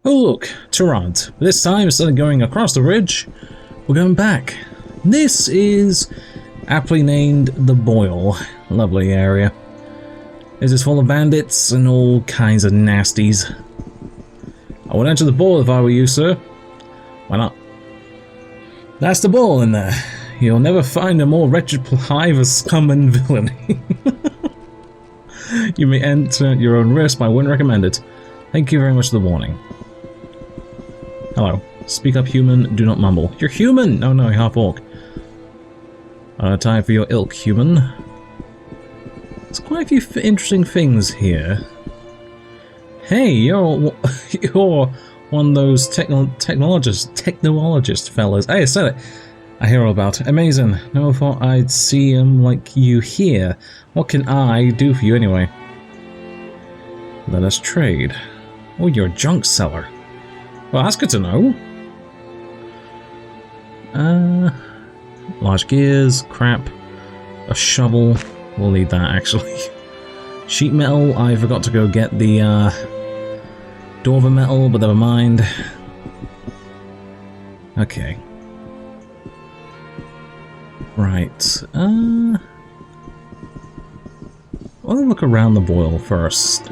Oh look, Tarant. This time, instead of going across the ridge, we're going back. This is aptly named the Boil. Lovely area. This is full of bandits and all kinds of nasties. I would enter the Boil if I were you, sir. Why not? That's the Boil in there. You'll never find a more wretched hive of scum and villainy. You may enter at your own risk, but I wouldn't recommend it. Thank you very much for the warning. Hello. Speak up, human. Do not mumble. You're human! No, you're half orc. Time for your ilk, human. There's quite a few interesting things here. Hey, you're one of those technologist fellas. Hey, I said it. I hear all about it. Amazing. Never thought I'd see like you here. What can I do for you anyway? Let us trade. Oh, you're a junk seller. Well, that's good to know. Large gears, crap, a shovel. We'll need that actually. Sheet metal. I forgot to go get the Dorver metal, but never mind. Okay. Right. I'll look around the Boil first.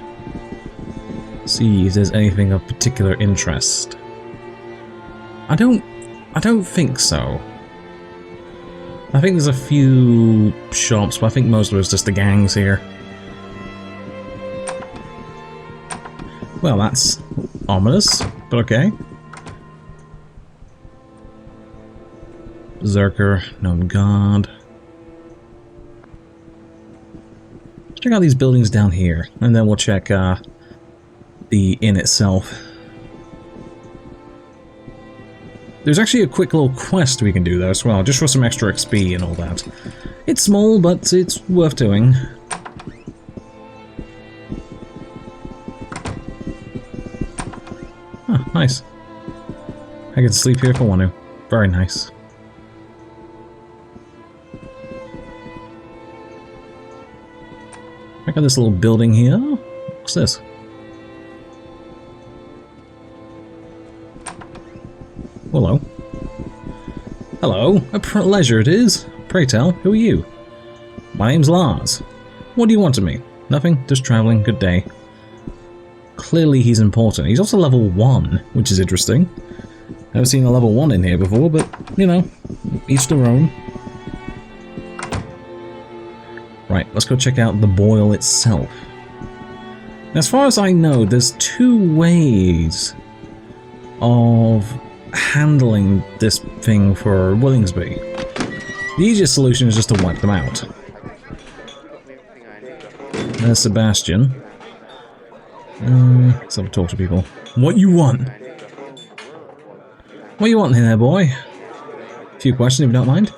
See if there's anything of particular interest. I don't think so. I think there's a few shops, but I think most of it's just the gangs here. Well, that's ominous, but okay. Berserker, Gnome God. Check out these buildings down here, and then we'll check the inn itself. There's actually a quick little quest we can do there as well, just for some extra XP and all that. It's small, but it's worth doing. Oh, nice. I can sleep here if I want to. Very nice. Check out this little building here. What's this? Hello. Hello, a pleasure it is. Pray tell, who are you? My name's Lars. What do you want of me? Nothing, just travelling, good day. Clearly he's important. He's also level 1, which is interesting. Never seen a level 1 in here before, but, you know, each their own. Right, let's go check out the Boil itself. As far as I know, there's 2 ways of handling this thing for Willingsby. The easiest solution is just to wipe them out. There's Sebastian. Let's have a talk to people. What you want? What you want here, boy? A few questions if you don't mind.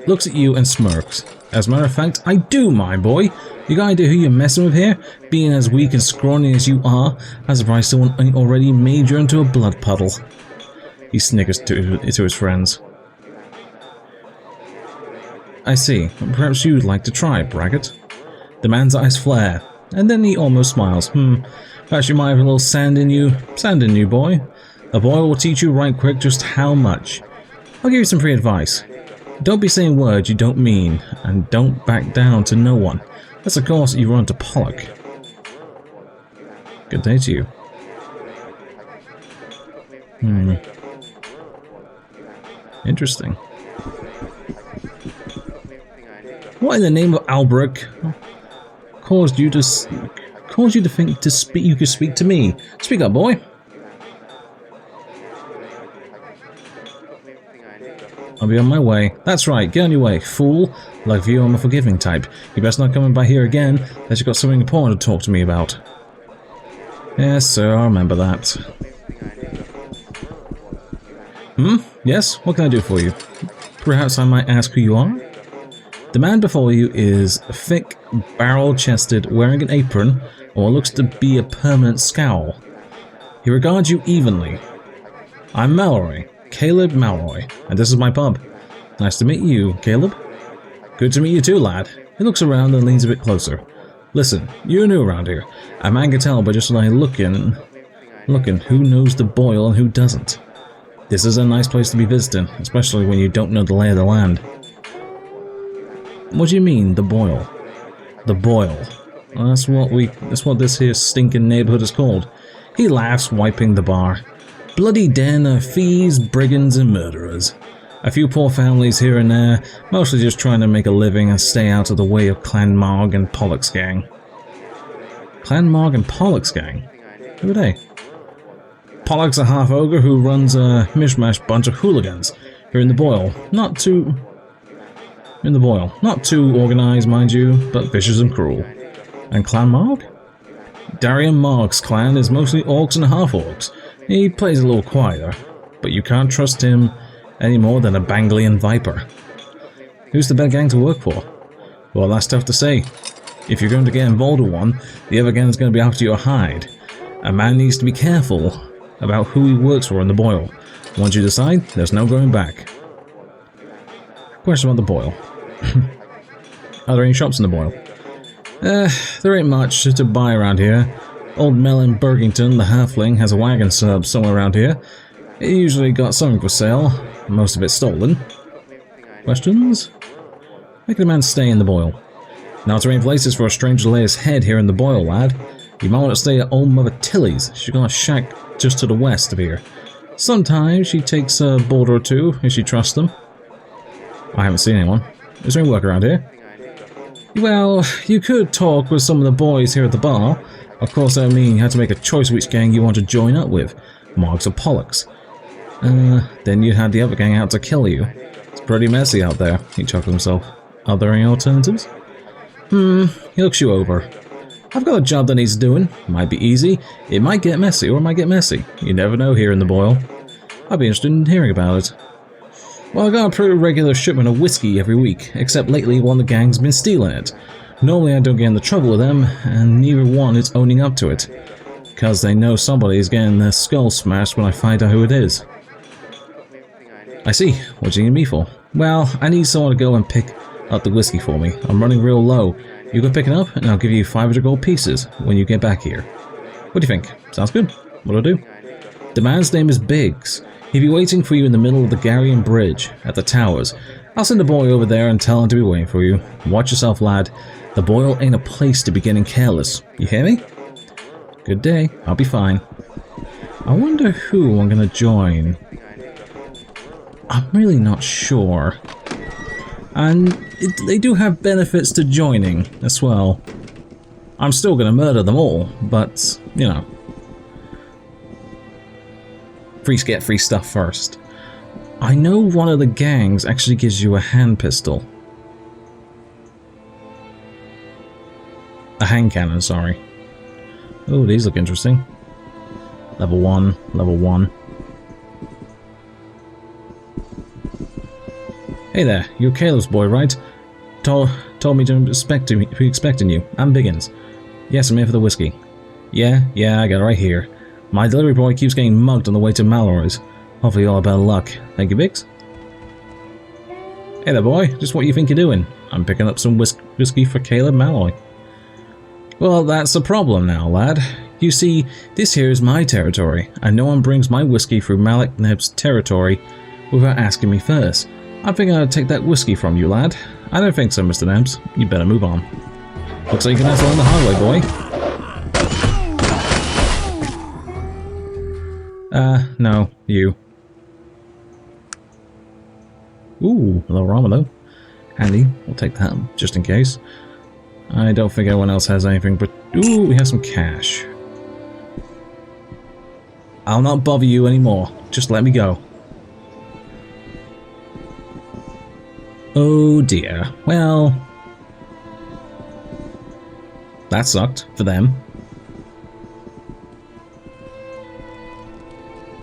Looks at you and smirks. As a matter of fact, I do, my boy. You got idea who you're messing with here? Being as weak and scrawny as you are, I'm surprised someone already made you into a blood puddle. He snickers to his friends. I see. Perhaps you'd like to try, Braggart. The man's eyes flare, and then he almost smiles. Perhaps you might have a little sand in you. Sand in you, boy. The boy will teach you right quick just how much. I'll give you some free advice. Don't be saying words you don't mean, and don't back down to no one. That's of course you run to Pollock. Good day to you. Interesting. What in the name of Albrecht caused you to think you could speak to me? Speak up, boy. I'll be on my way. That's right, get on your way, fool. Like you, I'm a forgiving type. You best not come by here again, unless you've got something important to talk to me about. Yes, sir, I remember that. Yes, what can I do for you? Perhaps I might ask who you are? The man before you is thick, barrel-chested, wearing an apron, or what looks to be a permanent scowl. He regards you evenly. I'm Mallory. Caleb Malroy, and this is my pub. Nice to meet you, Caleb. Good to meet you too, lad. He looks around and leans a bit closer. Listen, you're new around here. A man can tell by just like looking Look, and who knows the Boil and who doesn't? This is a nice place to be visiting, especially when you don't know the lay of the land. What do you mean, the Boil? The Boil. Well, that's what this here stinking neighborhood is called. He laughs, wiping the bar. Bloody den of thieves, brigands, and murderers. A few poor families here and there, mostly just trying to make a living and stay out of the way of Clan Marg and Pollock's gang. Clan Marg and Pollock's gang? Who are they? Pollock's a half-ogre who runs a mishmash bunch of hooligans here in the Boil. Not too organized, mind you, but vicious and cruel. And Clan Marg? Darian Marg's clan is mostly orcs and half-orcs. He plays a little quieter, but you can't trust him any more than a Banglian viper. Who's the better gang to work for? Well, that's tough to say. If you're going to get involved with one, the other gang is going to be after your hide. A man needs to be careful about who he works for in the Boil. Once you decide, there's no going back. Question about the Boil. Are there any shops in the Boil? There ain't much to buy around here. Old Melon Burgington, the halfling, has a wagon sub somewhere around here. He usually got something for sale, most of it stolen. Questions? Where can a man stay in the Boil? Now to rain places for a stranger to lay his head here in the Boil, lad. You might want to stay at old Mother Tilly's. She's got a shack just to the west of here. Sometimes she takes a boarder or two, if she trusts them. I haven't seen anyone. Is there any work around here? Well, you could talk with some of the boys here at the bar. Of course, that would mean you had to make a choice which gang you want to join up with. Margs or Pollocks. Then you'd have the other gang out to kill you. It's pretty messy out there, he chuckled himself. Are there any alternatives? He looks you over. I've got a job that needs doing. Might be easy, it might get messy, or it might get messy. You never know here in the Boil. I'd be interested in hearing about it. Well, I got a pretty regular shipment of whiskey every week, except lately one of the gang's been stealing it. Normally I don't get into trouble with them, and neither one is owning up to it. Because they know somebody is getting their skull smashed when I find out who it is. I see. What do you need me for? Well, I need someone to go and pick up the whiskey for me. I'm running real low. You go pick it up, and I'll give you 500 gold pieces when you get back here. What do you think? Sounds good. What'll I do? The man's name is Biggs. He'll be waiting for you in the middle of the Garrian Bridge, at the towers. I'll send a boy over there and tell him to be waiting for you. Watch yourself, lad. The Boil ain't a place to be getting careless. You hear me? Good day. I'll be fine. I wonder who I'm gonna join. I'm really not sure. And they do have benefits to joining as well. I'm still gonna murder them all, but, you know. Get free stuff first. I know one of the gangs actually gives you a hand pistol. A hand cannon, sorry. Oh, these look interesting. Level 1, level 1. Hey there, you're Caleb's boy, right? Told me to be expecting you. I'm Biggins. Yes, I'm here for the whiskey. Yeah, I got it right here. My delivery boy keeps getting mugged on the way to Mallory's. Hopefully you'll have better luck. Thank you, Biggs. Hey there, boy. Just what you think you're doing? I'm picking up some whiskey for Caleb Malloy. Well, that's a problem now, lad. You see, this here is my territory, and no one brings my whiskey through Malik Neb's territory without asking me first. I'm thinking I'd take that whiskey from you, lad. I don't think so, Mr. Nebs. You better move on. Looks like you're gonna have to learn the hard way, boy. No, you. Ooh, a little armor though. Handy, we'll take that, just in case. I don't think anyone else has anything, but ooh, we have some cash. I'll not bother you anymore, just let me go. Oh dear, well... that sucked, for them.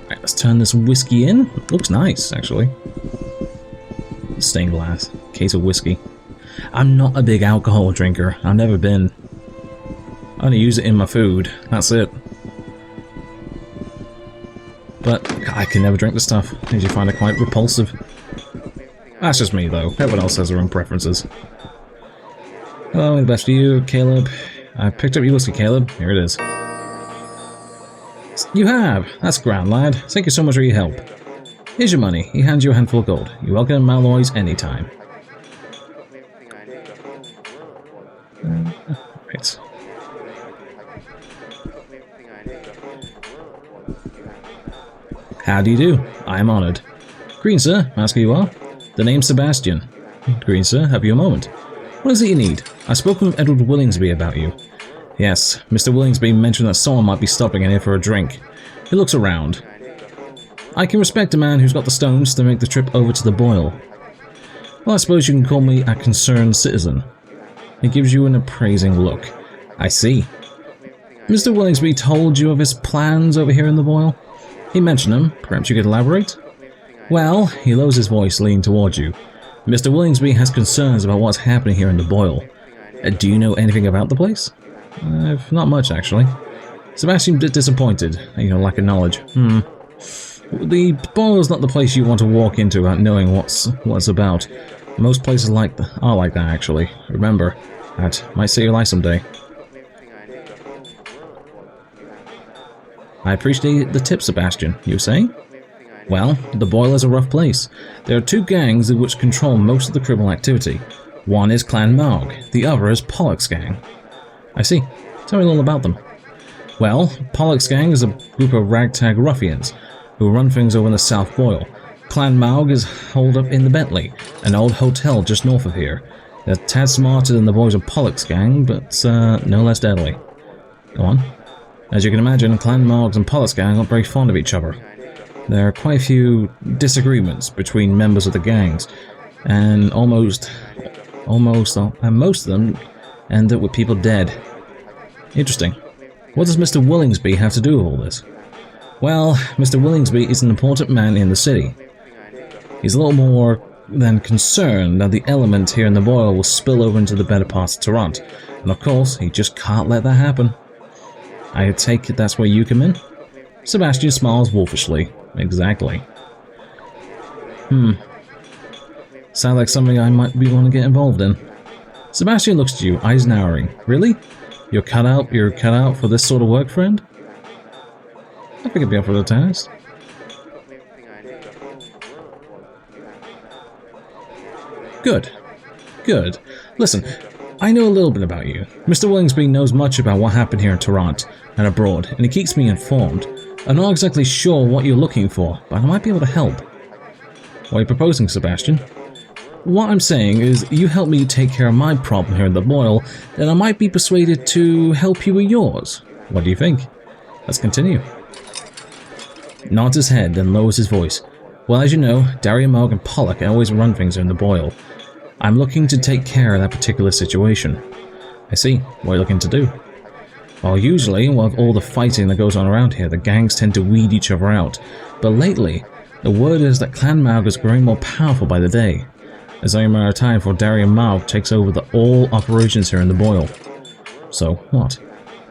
Right, let's turn this whiskey in. Looks nice, actually. Stained glass. Case of whiskey. I'm not a big alcohol drinker. I've never been. I only use it in my food. That's it. But I can never drink the stuff. I usually find it quite repulsive. That's just me, though. Everyone else has their own preferences. Hello, the best for you, Caleb. I picked up your whiskey, Caleb. Here it is. You have! That's grand, lad. Thank you so much for your help. Here's your money. He hands you a handful of gold. You're welcome to Malloy's anytime. Right. How do you do? I am honoured. Green, sir. Ask who you are. The name's Sebastian. Green, sir. Have you a moment? What is it you need? I've spoken with Edward Willingsby about you. Yes, Mr. Willingsby mentioned that someone might be stopping in here for a drink. He looks around. I can respect a man who's got the stones to make the trip over to the Boil. Well, I suppose you can call me a concerned citizen. He gives you an appraising look. I see. Mr. Willingsby told you of his plans over here in the Boil? He mentioned them. Perhaps you could elaborate? Well, he lowers his voice, leaning towards you. Mr. Willingsby has concerns about what's happening here in the Boil. Do you know anything about the place? Not much, actually. Sebastian a bit disappointed, lack of knowledge. The Boil's not the place you want to walk into without knowing what it's about. Most places are like that, actually. Remember, that might save your life someday. I appreciate the tip, Sebastian. You were saying? Well, the Boil is a rough place. There are two gangs which control most of the criminal activity. One is Clan Maug, the other is Pollock's gang. I see. Tell me a little about them. Well, Pollock's gang is a group of ragtag ruffians who run things over in the South Boil. Clan Maug is holed up in the Bentley, an old hotel just north of here. They're a tad smarter than the boys of Pollock's gang, but no less deadly. Go on. As you can imagine, Clan Maug's and Pollock's gang aren't very fond of each other. There are quite a few disagreements between members of the gangs, and most of them end up with people dead. Interesting. What does Mr. Willingsby have to do with all this? Well, Mr. Willingsby is an important man in the city. He's a little more than concerned that the element here in the Boil will spill over into the better parts of Tarant, and of course, he just can't let that happen. I take it that's where you come in? Sebastian smiles wolfishly. Exactly. Sounds like something I might want to get involved in. Sebastian looks at you, eyes narrowing. Really? You're cut out for this sort of work, friend? I think I'd be up for the task. Good. Good. Listen, I know a little bit about you. Mr. Willingsby knows much about what happened here in Tarant and abroad, and he keeps me informed. I'm not exactly sure what you're looking for, but I might be able to help. What are you proposing, Sebastian? What I'm saying is, you help me take care of my problem here in the Boil, then I might be persuaded to help you with yours. What do you think? Let's continue. Nods his head, then lowers his voice. Well, as you know, Daria Maug and Pollock always run things here in the Boil. I'm looking to take care of that particular situation. I see. What are you looking to do? Well, usually, with all the fighting that goes on around here, the gangs tend to weed each other out. But lately, the word is that Clan Maug is growing more powerful by the day. It's only a matter of time before Daria Maug takes over all operations here in the Boil. So, what?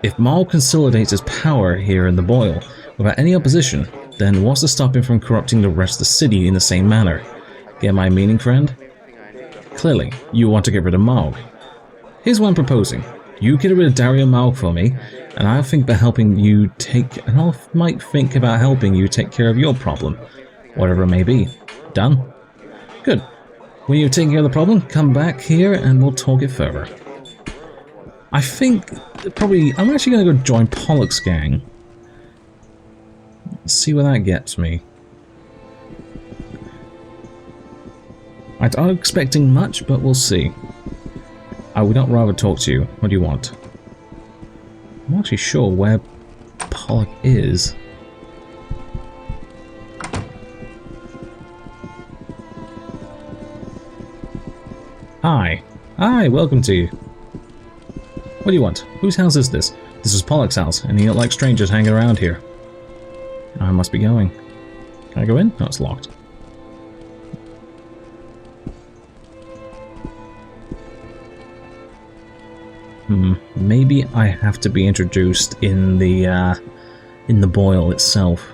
If Maug consolidates his power here in the Boil without any opposition, then what's to stop him from corrupting the rest of the city in the same manner? Get my meaning, friend? Clearly, you want to get rid of Maug. Here's what I'm proposing. You get rid of Daria Maug for me, and I might think about helping you take care of your problem, whatever it may be. Done? Good. When you've taken care of the problem, come back here and we'll talk it further. I think I'm actually going to go join Pollock's gang. Let's see where that gets me. I'm not expecting much, but we'll see. I would not rather talk to you. What do you want? I'm not actually sure where Pollock is. Hi. Hi, welcome to you. What do you want? Whose house is this? This is Pollock's house, and he don't like strangers hanging around here. I must be going. Can I go in? No, it's locked. Maybe I have to be introduced in the Boil itself.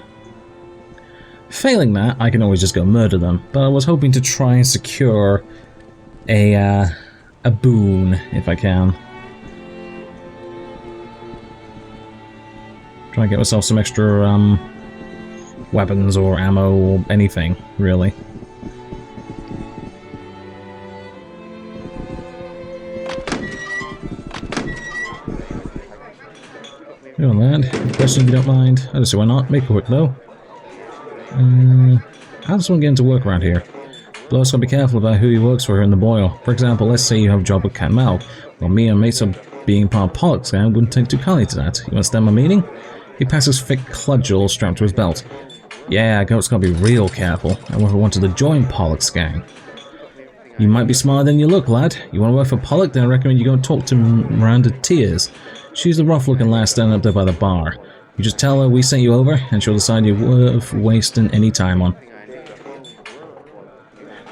Failing that, I can always just go murder them, but I was hoping to try and secure a boon, if I can. Try and get myself some extra weapons or ammo or anything, really. Doing that. Question if you don't mind. I don't see why not. Make it quick though. How does someone get into work around here? Bloke's gotta be careful about who he works for here in the Boil. For example, let's say you have a job with Cat Mal. Well, me and mates are being part of Pollock's gang wouldn't take too kindly to that. You understand my meaning? He passes thick cudgel strapped to his belt. Yeah, Goat's gotta be real careful. I never wanted to join Pollock's gang. You might be smarter than you look, lad. You want to work for Pollock? Then I recommend you go and talk to Miranda Tears. She's the rough-looking lass standing up there by the bar. You just tell her we sent you over, and she'll decide you're worth wasting any time on.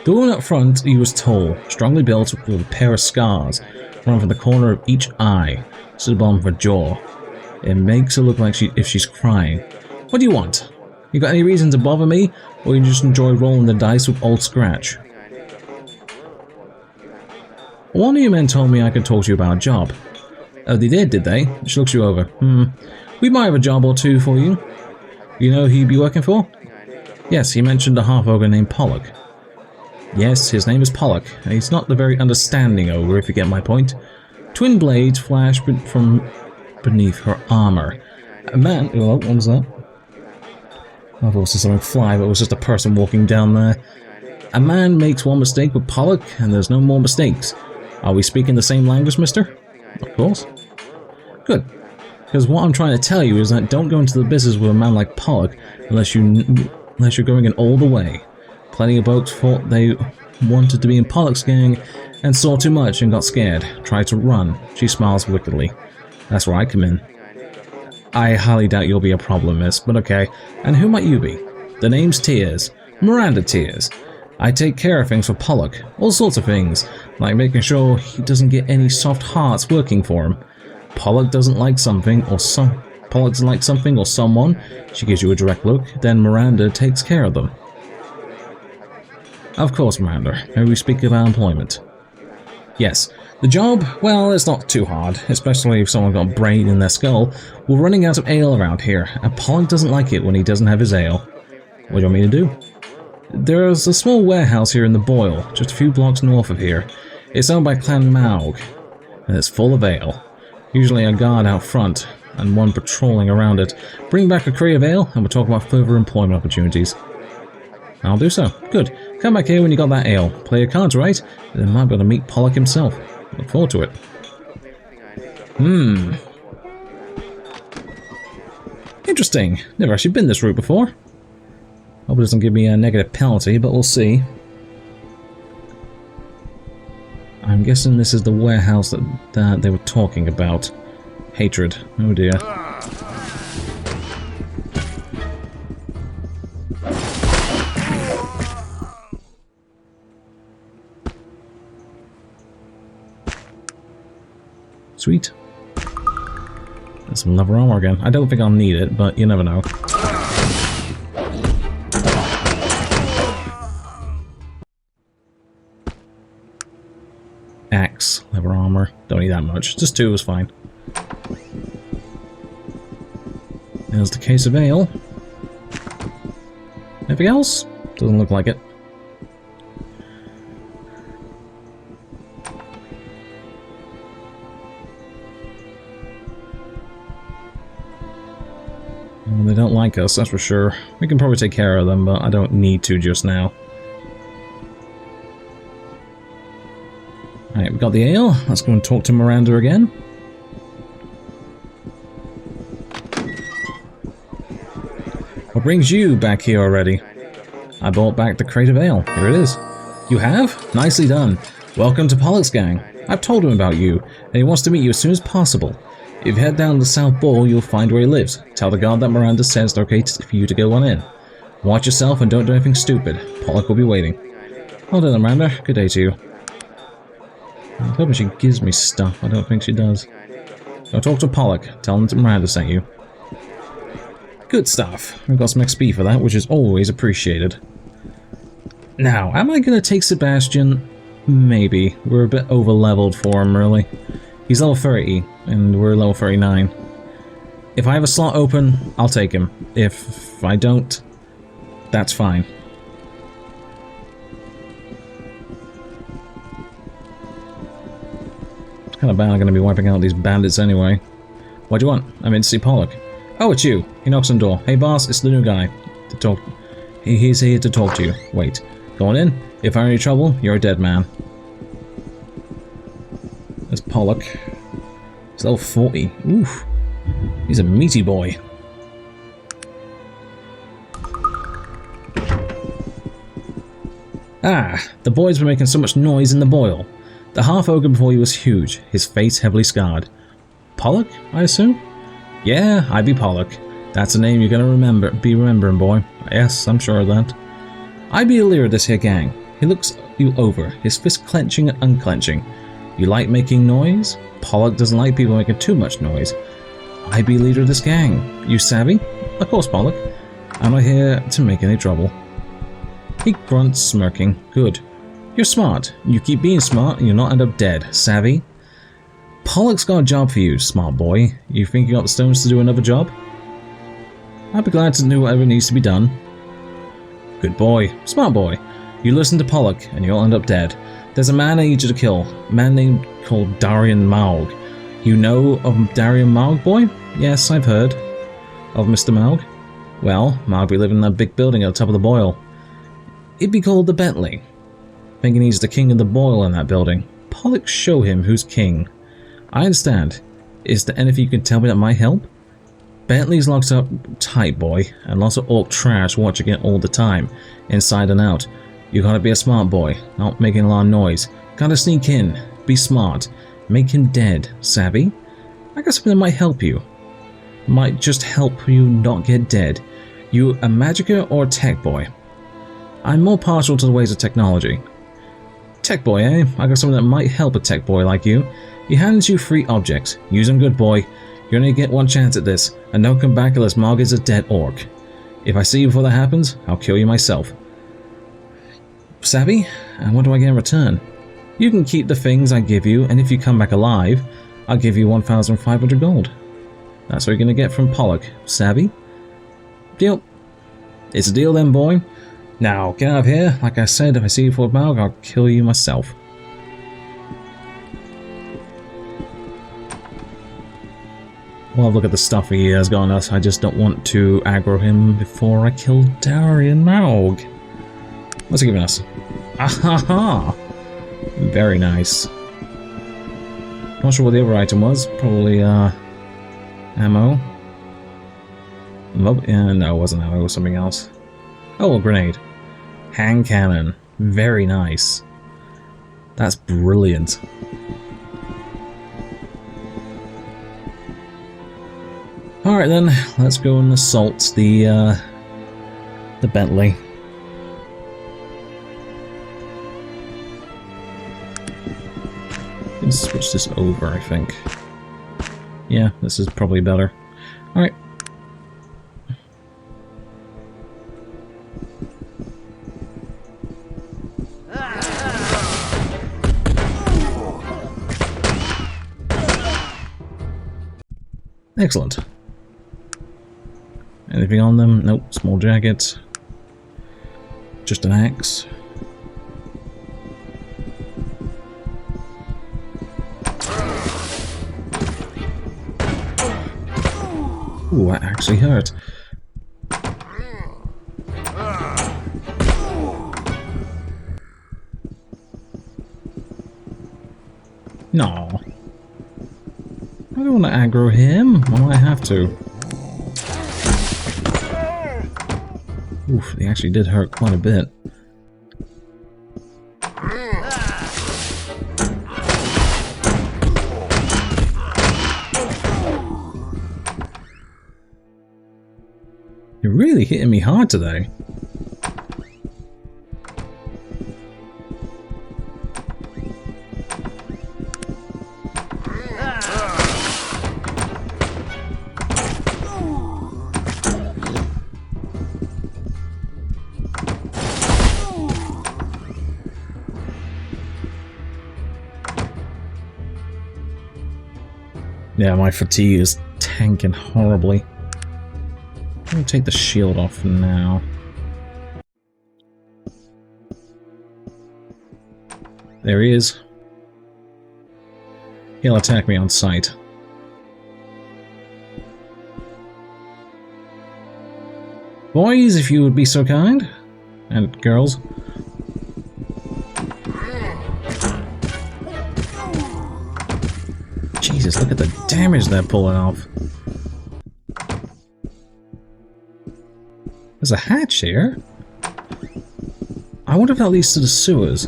The woman up front, he was tall, strongly built with a pair of scars running from the corner of each eye to the bottom of her jaw. It makes her look like if she's crying. What do you want? You got any reason to bother me, or you just enjoy rolling the dice with Old Scratch? One of you men told me I could talk to you about a job. Oh, they did they? She looks you over. We might have a job or two for you. You know who you'd be working for? Yes, he mentioned a half-ogre named Pollock. Yes, his name is Pollock, and he's not the very understanding ogre, if you get my point. Twin blades flash from beneath her armor. A man... Oh, what was that? I thought it was something fly, but it was just a person walking down there. A man makes one mistake with Pollock, and there's no more mistakes. Are we speaking the same language, mister? Of course. Good. Because what I'm trying to tell you is that don't go into the business with a man like Pollock unless you're going in all the way. Plenty of folks thought they wanted to be in Pollock's gang and saw too much and got scared. Tried to run. She smiles wickedly. That's where I come in. I highly doubt you'll be a problem, miss, but okay. And who might you be? The name's Tears. Miranda Tears. I take care of things for Pollock. All sorts of things. Like making sure he doesn't get any soft hearts working for him. Pollock doesn't like something or someone, she gives you a direct look, then Miranda takes care of them. Of course, Miranda. May we speak of our employment? Yes. The job, well, it's not too hard, especially if someone got a brain in their skull. We're running out of ale around here, and Pollock doesn't like it when he doesn't have his ale. What do you want me to do? There's a small warehouse here in the Boil, just a few blocks north of here. It's owned by Clan Maug, and it's full of ale. Usually a guard out front, and one patrolling around it. Bring back a crate of ale, and we'll talk about further employment opportunities. I'll do so. Good. Come back here when you got that ale. Play your cards right, and then might be able to meet Pollock himself. Look forward to it. Interesting. Never actually been this route before. Hope it doesn't give me a negative penalty, but we'll see. I'm guessing this is the warehouse that they were talking about. Hatred. Oh dear. Sweet. There's some leather armor again. I don't think I'll need it, but you never know. Axe, leather armor. Don't need that much. Just 2 is fine. There's the case of ale. Anything else? Doesn't look like it. Well, they don't like us, that's for sure. We can probably take care of them, but I don't need to just now. Alright, we got the ale. Let's go and talk to Miranda again. What brings you back here already? I brought back the crate of ale. Here it is. You have? Nicely done. Welcome to Pollock's gang. I've told him about you, and he wants to meet you as soon as possible. If you head down to the South Bowl, you'll find where he lives. Tell the guard that Miranda says it's okay for you to go on in. Watch yourself and don't do anything stupid. Pollock will be waiting. Well done, Miranda. Good day to you. I'm hoping she gives me stuff. I don't think she does. Go talk to Pollock. Tell him that Miranda sent you. Good stuff. We've got some XP for that, which is always appreciated. Now, am I going to take Sebastian? Maybe. We're a bit over-leveled for him, really. He's level 30, and we're level 39. If I have a slot open, I'll take him. If I don't, that's fine. It's kind of bad I'm going to be wiping out these bandits anyway. What do you want? I'm in to see Pollock. Oh, it's you. He knocks on the door. Hey, boss, it's the new guy. To talk. He's here to talk to you. Wait. Go on in. If I'm in any trouble, you're a dead man. There's Pollock. He's level 40. Oof. He's a meaty boy. Ah, the boy's been making so much noise in the boil. The half-ogre before you was huge, his face heavily scarred. Pollock, I assume? Yeah, I be Pollock. That's a name you're gonna be remembering, boy. Yes, I'm sure of that. I be the leader of this here gang. He looks you over, his fist clenching and unclenching. You like making noise? Pollock doesn't like people making too much noise. I be leader of this gang. You savvy? Of course, Pollock. I'm not here to make any trouble. He grunts, smirking. Good. You're smart. You keep being smart and you'll not end up dead. Savvy? Pollock's got a job for you, smart boy. You think you got the stones to do another job? I'd be glad to do whatever needs to be done. Good boy. Smart boy. You listen to Pollock and you'll end up dead. There's a man I need you to kill. A man named called Darian Maug. You know of Darian Maug, boy? Yes, I've heard. Of Mr. Maug? Well, Maug be living in that big building at the top of the boil. It'd be called the Bentley. Thinking he's the king of the boil in that building. Pollock show him who's king. I understand. Is there anything you can tell me that might help? Bentley's locked up tight, boy, and lots of orc trash watching it all the time, inside and out. You gotta be a smart boy, not making a lot of noise. Gotta sneak in, be smart, make him dead, savvy? I got something that might help you. Might just help you not get dead. You a magicker or a tech boy? I'm more partial to the ways of technology. Tech boy, eh? I got something that might help a tech boy like you. He hands you 3 objects. Use them good, boy. You only get one chance at this, and don't come back unless Maug is a dead orc. If I see you before that happens, I'll kill you myself. Savvy? And what do I get in return? You can keep the things I give you, and if you come back alive, I'll give you 1,500 gold. That's what you're gonna get from Pollock. Savvy? Deal. It's a deal then, boy. Now, get out of here. Like I said, if I see you before Maug, I'll kill you myself. Well, have a look at the stuff he has gone us. I just don't want to aggro him before I kill Darian Maug. What's he giving us? Ahaha! Very nice. Not sure what the other item was. Probably, ammo. Yeah, no, it wasn't ammo. It was something else. Oh, a grenade. Hand cannon. Very nice. That's brilliant. Alright then, let's go and assault the Bentley. Let's switch this over, I think. Yeah, this is probably better. Alright. Excellent. Anything on them? Nope. Small jacket. Just an axe. Ooh, that actually hurt. No. I don't want to aggro him. I might have to. Oof, he actually did hurt quite a bit. You're really hitting me hard today. Yeah, my fatigue is tanking horribly. I'm going to take the shield off now. There he is. He'll attack me on sight. Boys, if you would be so kind. And girls. Jesus, look at the damage they're pulling off. There's a hatch here. I wonder if that leads to the sewers.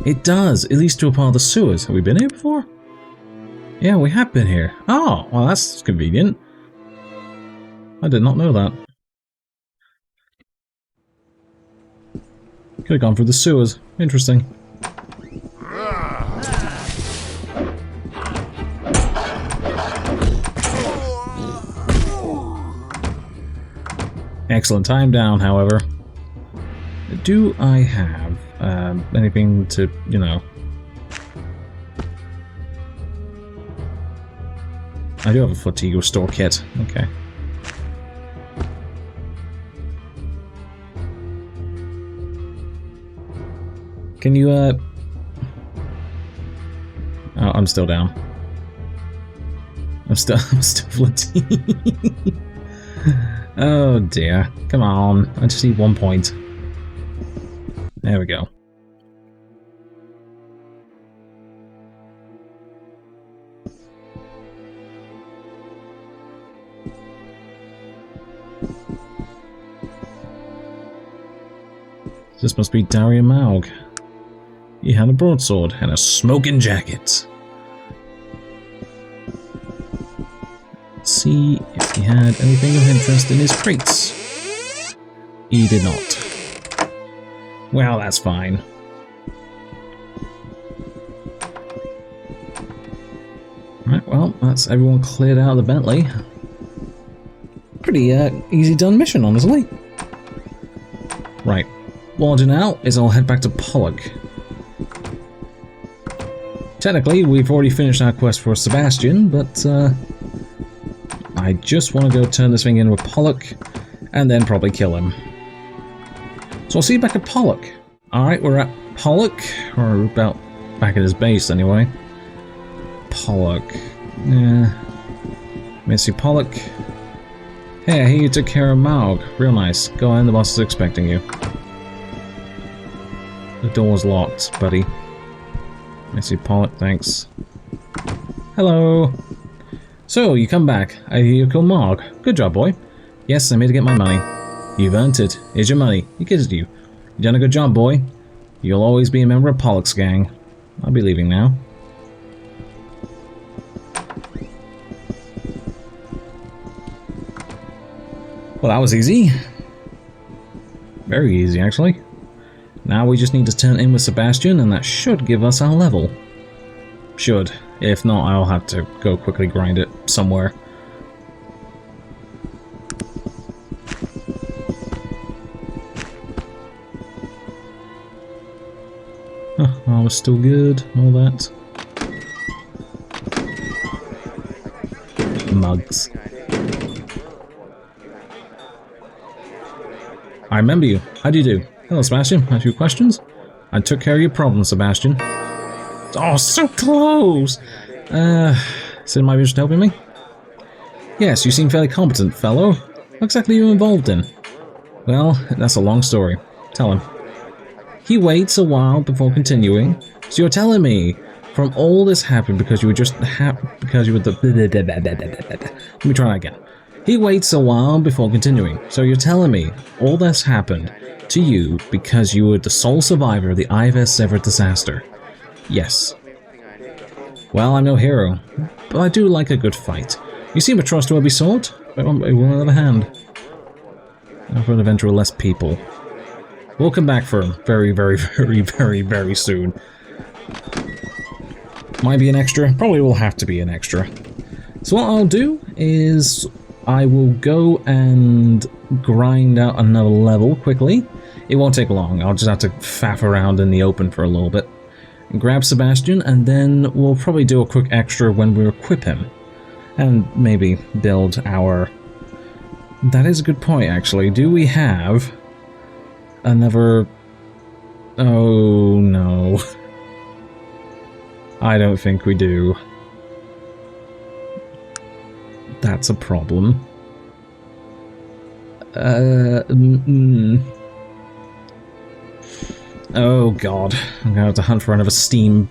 It does. It leads to a part of the sewers. Have we been here before? Yeah, we have been here. Oh, well, that's convenient. I did not know that. Could have gone through the sewers. Interesting. Excellent. Time down, however. Do I have anything to, you know... I do have a fatigue restore kit. Okay. Can you, Oh, I'm still down. I'm still fatigued. Oh dear. Come on. I just need 1 point. There we go. This must be Daria Maug. He had a broadsword and a smoking jacket. Let's see if he had anything of interest in his crates. He did not. Well, that's fine. Right, well, that's everyone cleared out of the Bentley. Pretty easy done mission, honestly. Right. What I'll do now is I'll head back to Pollock. Technically, we've already finished our quest for Sebastian, but I just want to go turn this thing in with Pollock and then probably kill him. So I'll see you back at Pollock. Alright, we're at Pollock, or about back at his base anyway. Pollock. Missy Pollock. Hey, I hear you took care of Maug. Real nice. Go in, the boss is expecting you. The door's locked, buddy. Missy Pollock, thanks. Hello. So, you come back. I hear you killed Maug. Good job, boy. Yes, I made to get my money. You've earned it. Here's your money. He kissed you. You done a good job, boy. You'll always be a member of Pollock's gang. I'll be leaving now. Well, that was easy. Very easy, actually. Now we just need to turn in with Sebastian, and that should give us our level. Should. If not, I'll have to go quickly grind it somewhere. Oh, was still good, all that. Mugs. I remember you. How do you do? Hello, Sebastian. I have a few questions. I took care of your problem, Sebastian. Oh, so close! So might be just helping me? Yes, you seem fairly competent, fellow. What exactly are you involved in? Well, that's a long story. Tell him. He waits a while before continuing. So you're telling me, from all this happened because you were just because you were the Let me try that again. He waits a while before continuing. So you're telling me all this happened to you because you were the sole survivor of the IVS-Severed disaster. Yes. Well, I'm no hero, but I do like a good fight. You seem a trustworthy sort, but on the other hand, for an adventure with less people. We'll come back for him very, very, very, very, very soon. Might be an extra. Probably will have to be an extra. So what I'll do is I will go and grind out another level quickly. It won't take long. I'll just have to faff around in the open for a little bit. Grab Sebastian, and then we'll probably do a quick extra when we equip him. And maybe build our... That is a good point, actually. Do we have another... Oh, no. I don't think we do. That's a problem. Oh god, I'm gonna have to hunt for another Steamworks.